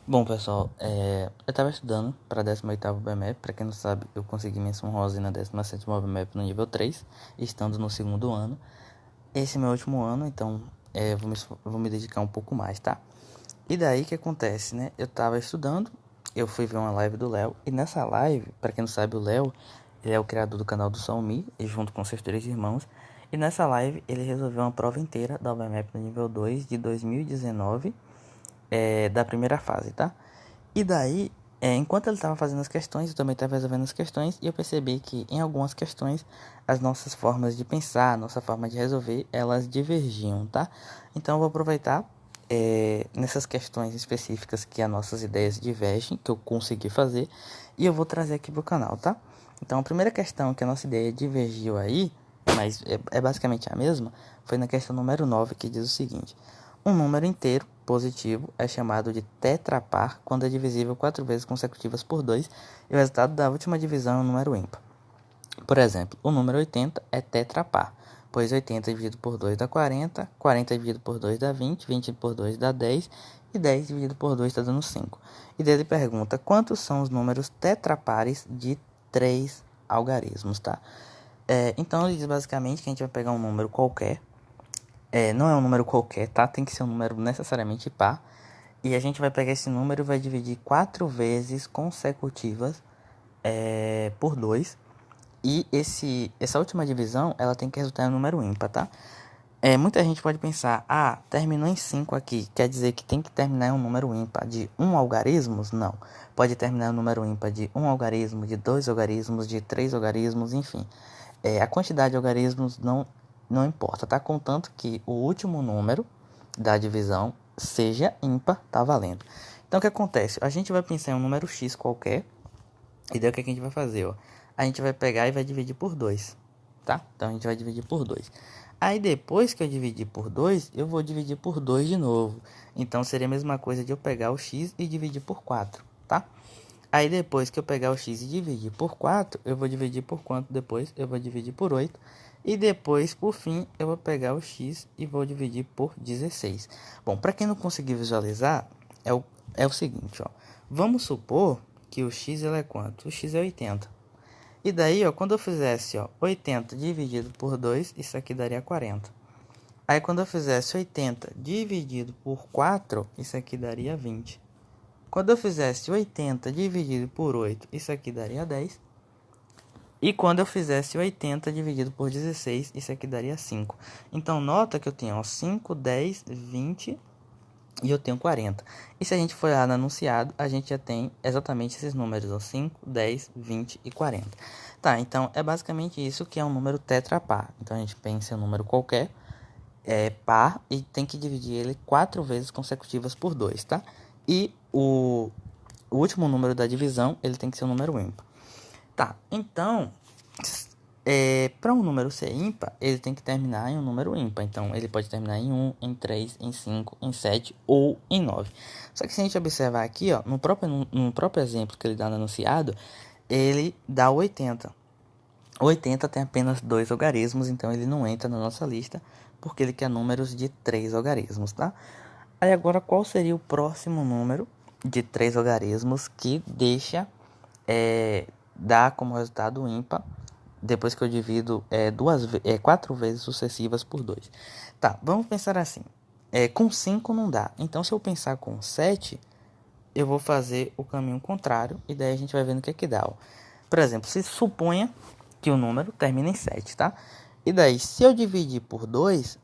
Bom, pessoal, eu estava estudando para 18º BMEP. Para quem não sabe, eu consegui menção rosa na 17ª BMEP no nível 3, estando no segundo ano. Esse é meu último ano, então vou me dedicar um pouco mais, tá? E daí que acontece, né? Eu estava estudando, eu fui ver uma live do Léo, e nessa live, para quem não sabe, o Léo, ele é o criador do canal do Salmi, e junto com seus três irmãos. E nessa live, ele resolveu uma prova inteira da BMEP no nível 2 de 2019, da primeira fase, tá? E daí, enquanto ele estava fazendo as questões, eu também estava resolvendo as questões, e eu percebi que em algumas questões as nossas formas de pensar, a nossa forma de resolver, elas divergiam, tá? Então eu vou aproveitar nessas questões específicas que as nossas ideias divergem, que eu consegui fazer, e eu vou trazer aqui pro canal, tá? Então a primeira questão que a nossa ideia divergiu aí, mas é basicamente a mesma, foi na questão número 9, que diz o seguinte: um número inteiro positivo é chamado de tetrapar quando é divisível 4 vezes consecutivas por 2 e o resultado da última divisão é um número ímpar. Por exemplo, o número 80 é tetrapar, pois 80 dividido por 2 dá 40, 40 dividido por 2 dá 20, 20 por 2 dá 10 e 10 dividido por 2 está dando 5. E daí ele pergunta quantos são os números tetrapares de 3 algarismos, tá? Então ele diz basicamente que a gente vai pegar um número qualquer, não é um número qualquer, tá? Tem que ser um número necessariamente par. E a gente vai pegar esse número e vai dividir 4 vezes consecutivas por 2. E essa última divisão, ela tem que resultar em um número ímpar, tá? Muita gente pode pensar, terminou em 5 aqui, quer dizer que tem que terminar em um número ímpar de 1 algarismos? Não. Pode terminar em um número ímpar de 1 algarismo, de 2 algarismos, de 3 algarismos, enfim. A quantidade de algarismos não importa, tá? Contanto que o último número da divisão seja ímpar, tá valendo. Então o que acontece? A gente vai pensar em um número x qualquer, e daí o que a gente vai fazer, ó? A gente vai pegar e vai dividir por 2, tá? Então a gente vai dividir por 2. Aí depois que eu dividir por 2, eu vou dividir por 2 de novo. Então seria a mesma coisa de eu pegar o x e dividir por 4, tá? Aí depois que eu pegar o x e dividir por 4, eu vou dividir por quanto depois? Eu vou dividir por 8. E depois, por fim, eu vou pegar o x e vou dividir por 16. Bom, para quem não conseguir visualizar, é o seguinte, ó. Vamos supor que o x ele é quanto? O x é 80. E daí, ó, quando eu fizesse, ó, 80 dividido por 2, isso aqui daria 40. Aí quando eu fizesse 80 dividido por 4, isso aqui daria 20. Quando eu fizesse 80 dividido por 8, isso aqui daria 10. E quando eu fizesse 80 dividido por 16, isso aqui daria 5. Então, nota que eu tenho 5, 10, 20 e eu tenho 40. E se a gente for lá no anunciado, a gente já tem exatamente esses números, 5, 10, 20 e 40. Tá, então é basicamente isso que é um número tetrapar. Então a gente pensa em um número qualquer, par, e tem que dividir ele 4 vezes consecutivas por 2, tá? E o último número da divisão, ele tem que ser um número ímpar. Tá, então, para um número ser ímpar, ele tem que terminar em um número ímpar. Então, ele pode terminar em 1, em 3, em 5, em 7 ou em 9. Só que se a gente observar aqui, ó, no próprio exemplo que ele dá no enunciado, ele dá 80. 80 tem apenas 2 algarismos, então ele não entra na nossa lista, porque ele quer números de 3 algarismos, tá? Aí agora, qual seria o próximo número de 3 algarismos que dá como resultado ímpar depois que eu divido 4 vezes sucessivas por 2? Tá, vamos pensar assim. Com 5 não dá. Então, se eu pensar com 7, eu vou fazer o caminho contrário e daí a gente vai vendo o que é que dá. Ó. Por exemplo, se suponha que o número termina em 7, tá? E daí, se eu dividir por 2,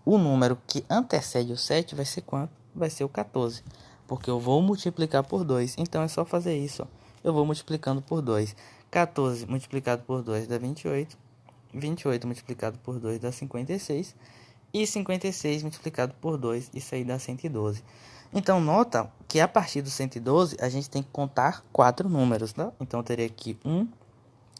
o número que antecede o 7 vai ser quanto? Vai ser o 14, porque eu vou multiplicar por 2. Então é só fazer isso, ó. Eu vou multiplicando por 2. 14 multiplicado por 2 dá 28. 28 multiplicado por 2 dá 56. E 56 multiplicado por 2, isso aí dá 112. Então, nota que a partir do 112, a gente tem que contar 4 números, tá? Então, eu teria aqui 1,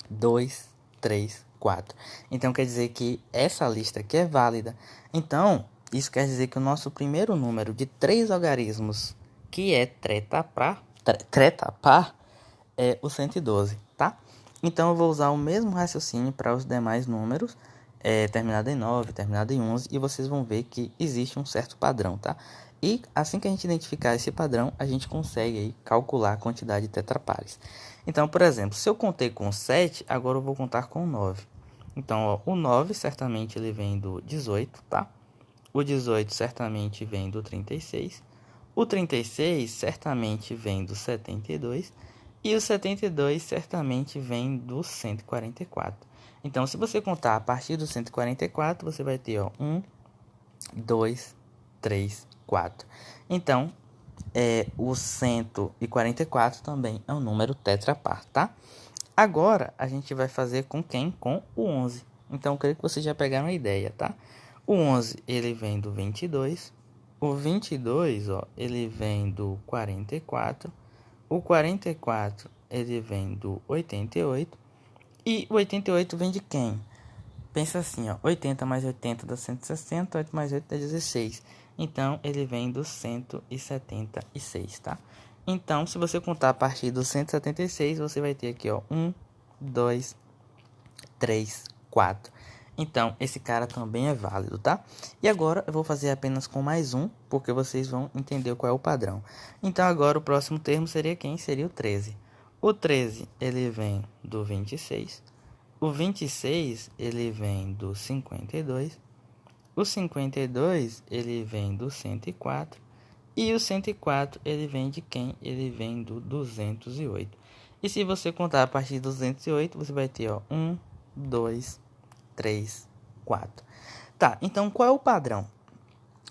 2, 3, 4. Então, quer dizer que essa lista aqui é válida. Então, isso quer dizer que o nosso primeiro número de 3 algarismos, que é tretapar, é o 112, tá? Então, eu vou usar o mesmo raciocínio para os demais números. terminada em 9, terminada em 11, e vocês vão ver que existe um certo padrão, tá? E assim que a gente identificar esse padrão, a gente consegue aí calcular a quantidade de tetrapares. Então, por exemplo, se eu contei com 7, agora eu vou contar com 9. Então, ó, o 9 certamente ele vem do 18, tá? O 18 certamente vem do 36. O 36 certamente vem do 72. E o 72 certamente vem do 144. Então, se você contar a partir do 144, você vai ter, ó, 1, 2, 3, 4. Então, o 144 também é um número tetrapar, tá? Agora, a gente vai fazer com quem? Com o 11. Então, eu creio que vocês já pegaram a ideia, tá? O 11, ele vem do 22. O 22, ó, ele vem do 44. O 44, ele vem do 88. E o 88 vem de quem? Pensa assim, ó, 80 mais 80 dá 160, 8 mais 8 dá 16. Então, ele vem do 176, tá? Então, se você contar a partir do 176, você vai ter aqui, ó, 1, 2, 3, 4. Então, esse cara também é válido, tá? E agora, eu vou fazer apenas com mais um, porque vocês vão entender qual é o padrão. Então, agora, o próximo termo seria quem? Seria o 13. O 13, ele vem do 26. O 26, ele vem do 52. O 52, ele vem do 104. E o 104, ele vem de quem? Ele vem do 208. E se você contar a partir do 208, você vai ter, ó, 1, 2, 3, 4. Tá, então qual é o padrão?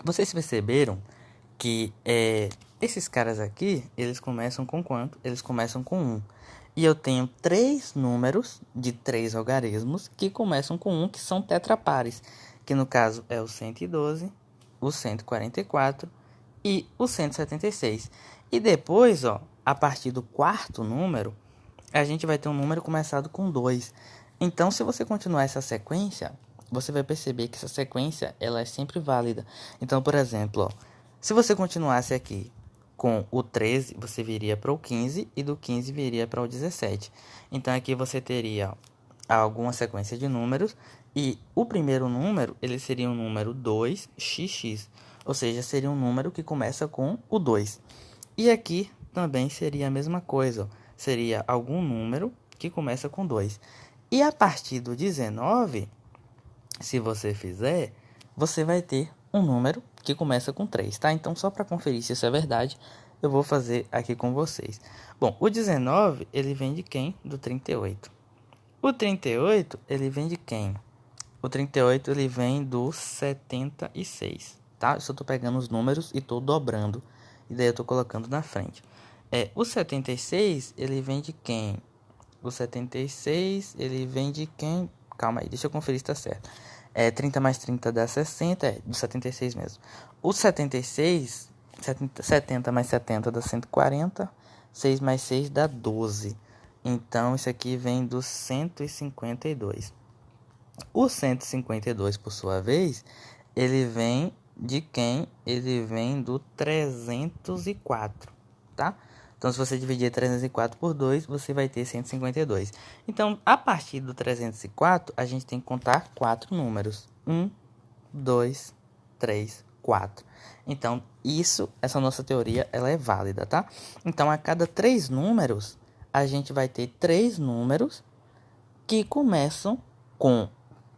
Vocês perceberam que esses caras aqui, eles começam com quanto? Eles começam com 1. E eu tenho 3 números de 3 algarismos que começam com 1, que são tetrapares. Que no caso é o 112, o 144 e o 176. E depois, ó, a partir do quarto número, a gente vai ter um número começado com 2. Então, se você continuar essa sequência, você vai perceber que essa sequência ela é sempre válida. Então, por exemplo, ó, se você continuasse aqui com o 13, você viria para o 15 e do 15 viria para o 17. Então, aqui você teria alguma sequência de números e o primeiro número, ele seria o número 2xx, ou seja, seria um número que começa com o 2. E aqui também seria a mesma coisa, ó, seria algum número que começa com 2. E a partir do 19, se você fizer, você vai ter um número que começa com 3, tá? Então, só para conferir se isso é verdade, eu vou fazer aqui com vocês. Bom, o 19, ele vem de quem? Do 38. O 38, ele vem de quem? O 38, ele vem do 76, tá? Eu só tô pegando os números e tô dobrando, e daí eu tô colocando na frente. O 76, ele vem de quem? O 76, ele vem de quem? Calma aí, deixa eu conferir se tá certo. 30 mais 30 dá 60, do 76 mesmo. O 76, 70 mais 70 dá 140, 6 mais 6 dá 12. Então, isso aqui vem do 152. O 152, por sua vez, ele vem de quem? Ele vem do 304, tá? Então, se você dividir 304 por 2, você vai ter 152. Então, a partir do 304, a gente tem que contar 4 números. 1, 2, 3, 4. Então, essa nossa teoria, ela é válida, tá? Então, a cada 3 números, a gente vai ter 3 números que começam com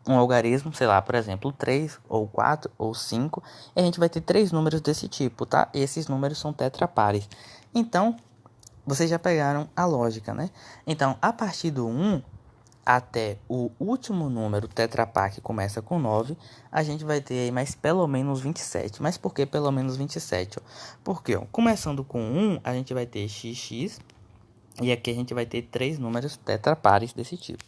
um algarismo, sei lá, por exemplo, 3, ou 4, ou 5. E a gente vai ter 3 números desse tipo, tá? Esses números são tetrapares. Então, vocês já pegaram a lógica, né? Então, a partir do 1 até o último número tetrapar, que começa com 9, a gente vai ter aí mais pelo menos 27. Mas por que pelo menos 27? Porque, ó, começando com 1, a gente vai ter xx, e aqui a gente vai ter 3 números tetrapares desse tipo.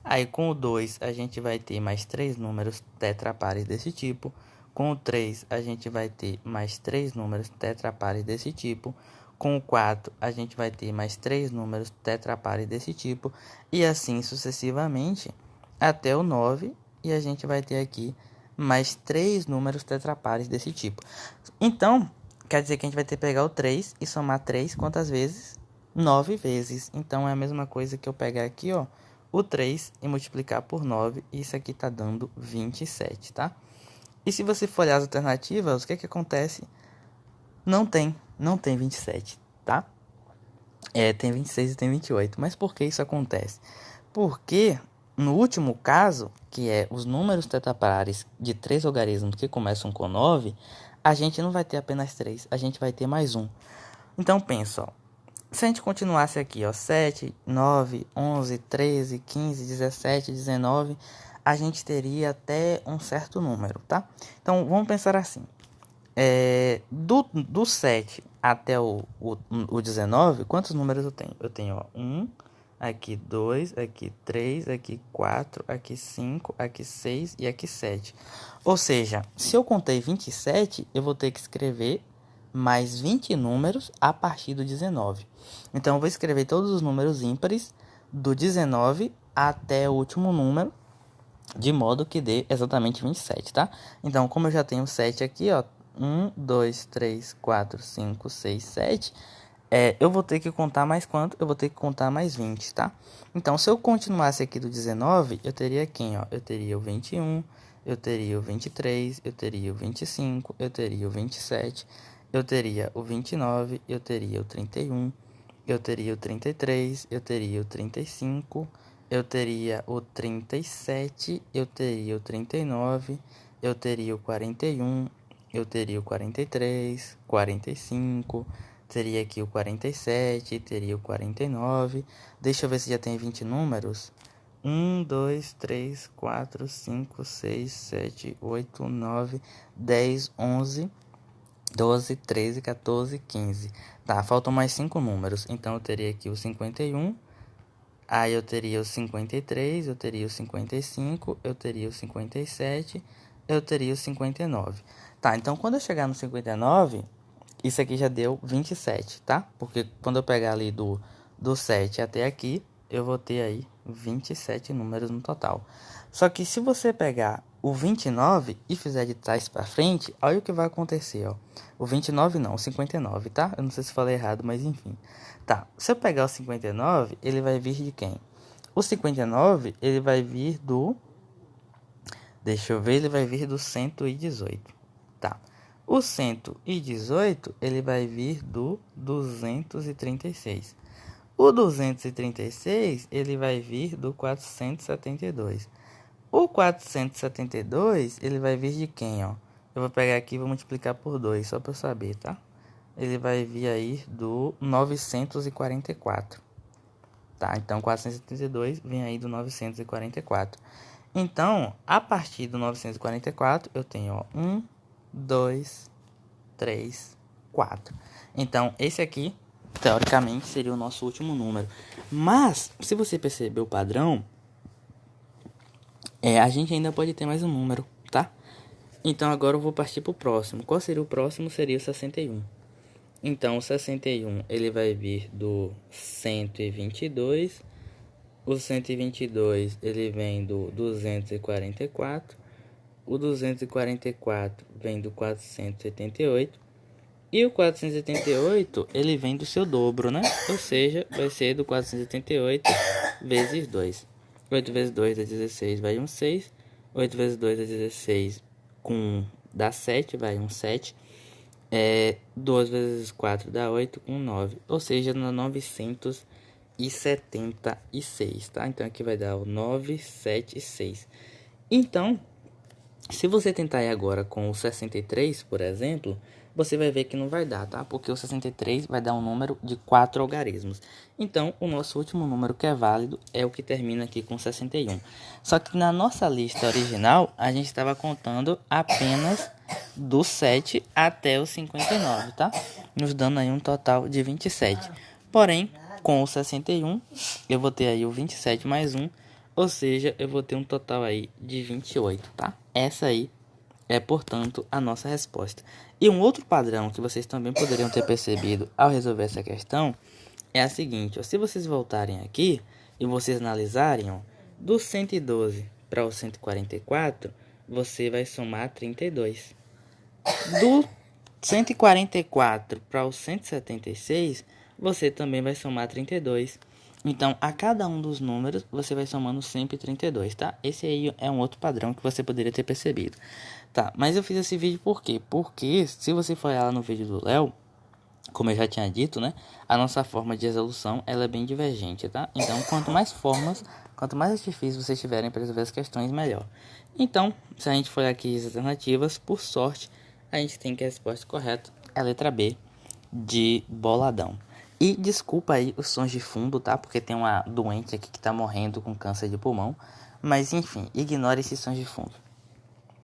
Aí com o 2, a gente vai ter mais 3 números tetrapares desse tipo. Com o 3, a gente vai ter mais 3 números tetrapares desse tipo. Com o 4, a gente vai ter mais 3 números tetrapares desse tipo. E assim sucessivamente até o 9. E a gente vai ter aqui mais 3 números tetrapares desse tipo. Então, quer dizer que a gente vai ter que pegar o 3 e somar 3 quantas vezes? 9 vezes. Então, é a mesma coisa que eu pegar aqui, ó, o 3 e multiplicar por 9. Isso aqui está dando 27, tá? E se você for olhar as alternativas, o que que acontece? Não tem 27, tá? Tem 26 e tem 28. Mas por que isso acontece? Porque no último caso, que é os números tetapares de 3 logaritmos que começam com 9, a gente não vai ter apenas 3, a gente vai ter mais um. Então pensa, ó, se a gente continuasse aqui, ó, 7, 9, 11, 13, 15, 17, 19, a gente teria até um certo número, tá? Então vamos pensar assim. Do 7 até o 19, quantos números eu tenho? Eu tenho, ó, 1, aqui 2, aqui 3, aqui 4, aqui 5, aqui 6 e aqui 7. Ou seja, se eu contei 27, eu vou ter que escrever mais 20 números a partir do 19. Então, eu vou escrever todos os números ímpares do 19 até o último número, de modo que dê exatamente 27, tá? Então, como eu já tenho 7 aqui, ó, 1, 2, 3, 4, 5, 6, 7... eu vou ter que contar mais quanto? Eu vou ter que contar mais 20, tá? Então, se eu continuasse aqui do 19, eu teria quem, ó? Eu teria o 21, eu teria o 23, eu teria o 25, eu teria o 27, eu teria o 29, eu teria o 31, eu teria o 33, eu teria o 35, eu teria o 37, eu teria o 39, eu teria o 41, eu teria o 43, 45, teria aqui o 47, teria o 49. Deixa eu ver se já tem 20 números. 1, 2, 3, 4, 5, 6, 7, 8, 9, 10, 11, 12, 13, 14, 15. Tá, faltam mais 5 números. Então, eu teria aqui o 51. Aí, eu teria o 53. Eu teria o 55. Eu teria o 57. Eu teria o 59. Tá, então, quando eu chegar no 59... isso aqui já deu 27, tá? Porque quando eu pegar ali do 7 até aqui, eu vou ter aí 27 números no total. Só que se você pegar o 29 e fizer de trás para frente, olha o que vai acontecer, ó. O 29 não, o 59, tá? Eu não sei se falei errado, mas enfim. Tá, se eu pegar o 59, ele vai vir de quem? O 59, ele vai vir do... deixa eu ver, ele vai vir do 118, tá? O 118, ele vai vir do 236. O 236, ele vai vir do 472. O 472, ele vai vir de quem, ó? Eu vou pegar aqui e vou multiplicar por 2, só para eu saber, tá? Ele vai vir aí do 944. Tá, então 472 vem aí do 944. Então, a partir do 944, eu tenho, ó, 1, 2, 3, 4. Então, esse aqui, teoricamente, seria o nosso último número. Mas, se você perceber o padrão, a gente ainda pode ter mais um número, tá? Então, agora eu vou partir para o próximo. Qual seria o próximo? Seria o 61. Então, o 61, ele vai vir do 122. O 122, ele vem do 244. O 244 vem do 478. E o 478, ele vem do seu dobro, né? Ou seja, vai ser do 478 vezes 2. 8 vezes 2 dá 16, vai um 6. 8 vezes 2 dá 16, com 1 dá 7, vai um 7. 2 vezes 4 dá 8, com 9. Ou seja, no 976, tá? Então, aqui vai dar o 976. Então, se você tentar ir agora com o 63, por exemplo, você vai ver que não vai dar, tá? Porque o 63 vai dar um número de 4 algarismos. Então, o nosso último número que é válido é o que termina aqui com 61. Só que na nossa lista original, a gente estava contando apenas do 7 até o 59, tá? Nos dando aí um total de 27. Porém, com o 61, eu vou ter aí o 27 mais 1, ou seja, eu vou ter um total aí de 28, tá? Essa aí é, portanto, a nossa resposta. E um outro padrão que vocês também poderiam ter percebido ao resolver essa questão é a seguinte, ó, se vocês voltarem aqui e vocês analisarem, ó, do 112 para o 144, você vai somar 32. Do 144 para o 176, você também vai somar 32. Então, a cada um dos números, você vai somando 132, tá? Esse aí é um outro padrão que você poderia ter percebido. Tá, mas eu fiz esse vídeo por quê? Porque se você for lá no vídeo do Léo, como eu já tinha dito, né? A nossa forma de resolução, ela é bem divergente, tá? Então, quanto mais difícil vocês tiverem para resolver as questões, melhor. Então, se a gente for aqui as alternativas, por sorte, a gente tem que a resposta correta é a letra B, de boladão. E desculpa aí os sons de fundo, tá? Porque tem uma doente aqui que tá morrendo com câncer de pulmão. Mas enfim, ignore esses sons de fundo.